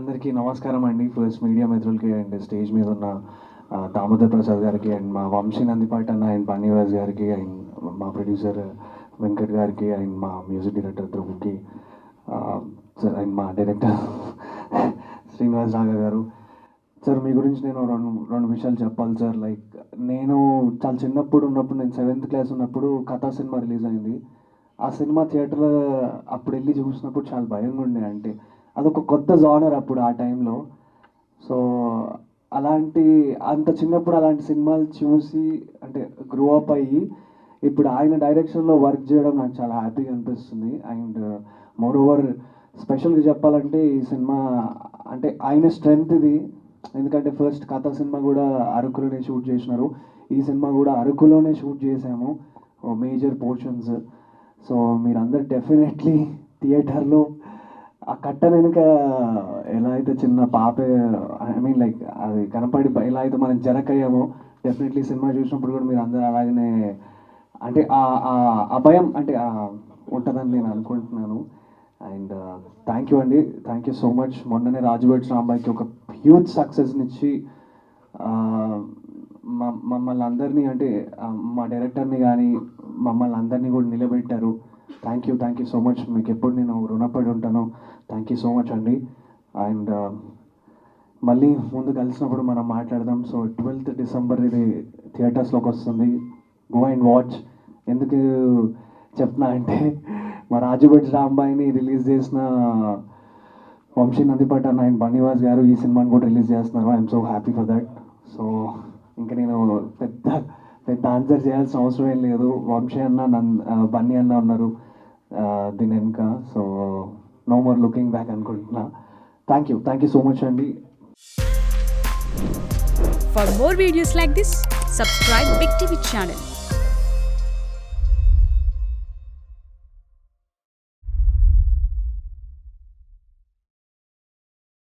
అందరికీ నమస్కారం అండి. ఫస్ట్ మీడియా మిత్రులకి అండ్ స్టేజ్ మీద ఉన్న దామోదర్ ప్రసాద్ గారికి అండ్ మా వంశీ నందిపాటి అన్న అండ్ బన్నీవాస్ గారికి అండ్ మా ప్రొడ్యూసర్ వెంకట్ గారికి అండ్ మా మ్యూజిక్ డైరెక్టర్ ధ్రువ్కి సార్ అండ్ మా డైరెక్టర్ శ్రీనివాస్ రాఘ గారు. సార్ మీ గురించి నేను రెండు విషయాలు చెప్పాలి సార్. లైక్ నేను చాలా చిన్నప్పుడు ఉన్నప్పుడు, నేను 7th క్లాస్ ఉన్నప్పుడు కథా సినిమా రిలీజ్ అయింది. ఆ సినిమా థియేటర్ అప్పుడు వెళ్ళి చూసినప్పుడు చాలా భయంగా ఉండే. అంటే అదొక కొత్త జానర్ అప్పుడు ఆ టైంలో. సో అంత చిన్నప్పుడు అలాంటి సినిమాలు చూసి అంటే గ్రో అప్ అయ్యి ఇప్పుడు ఆయన డైరెక్షన్లో వర్క్ చేయడం నాకు చాలా హ్యాపీగా అనిపిస్తుంది. అండ్ మోర్ ఓవర్ స్పెషల్గా చెప్పాలంటే ఈ సినిమా అంటే ఆయన స్ట్రెంగ్త్ ఇది. ఎందుకంటే ఫస్ట్ కథ సినిమా కూడా అరకులోనే షూట్ చేసినారు, ఈ సినిమా కూడా అరకులోనే షూట్ చేసాము మేజర్ పోర్షన్స్. సో మీరందరు డెఫినెట్లీ థియేటర్లో ఆ కట్ట వెనుక ఎలా అయితే చిన్న పాప, ఐ మీన్ లైక్ అది కనపడి ఎలా అయితే మనం జరకయ్యామో, డెఫినెట్లీ సినిమా చూసినప్పుడు కూడా మీరు అందరూ అలాగనే అంటే ఆ భయం అంటే ఉంటుందని నేను అనుకుంటున్నాను. అండ్ థ్యాంక్ యూ అండి, థ్యాంక్ యూ సో మచ్. మొన్ననే రాజుబెట్ రాంబాయికి ఒక హ్యూజ్ సక్సెస్నిచ్చి మమ్మల్ని అందరినీ అంటే మా డైరెక్టర్ని కానీ మమ్మల్ని అందరినీ కూడా నిలబెట్టారు. Thank you so much. మీకు ఎప్పుడు నేను రుణపడి ఉంటాను. థ్యాంక్ యూ సో మచ్ అండి. అండ్ మళ్ళీ ముందు కలిసినప్పుడు మనం మాట్లాడదాం. సో 12th డిసెంబర్ ఇది థియేటర్స్లోకి వస్తుంది. Go and watch. ఎందుకు చెప్తున్నా అంటే మా రాజుబెట్ రాంబాయిని రిలీజ్ చేసిన వంశీ నందిపాటి అన్న అండ్ బన్నీవాస్ గారు ఈ సినిమాని కూడా రిలీజ్ చేస్తున్నారు. I'm so happy for that. So ఇంకా నేను పెద్ద ఆన్సర్ చేయాల్సిన అవసరం ఏం లేదు. వంశీ అన్న బన్నీ అన్న ఉన్నారు దీని వెనుక. So no more looking back అనుకుంటున్నా. థ్యాంక్ యూ సో మచ్ అండి. For more videos like this, subscribe Big TV channel.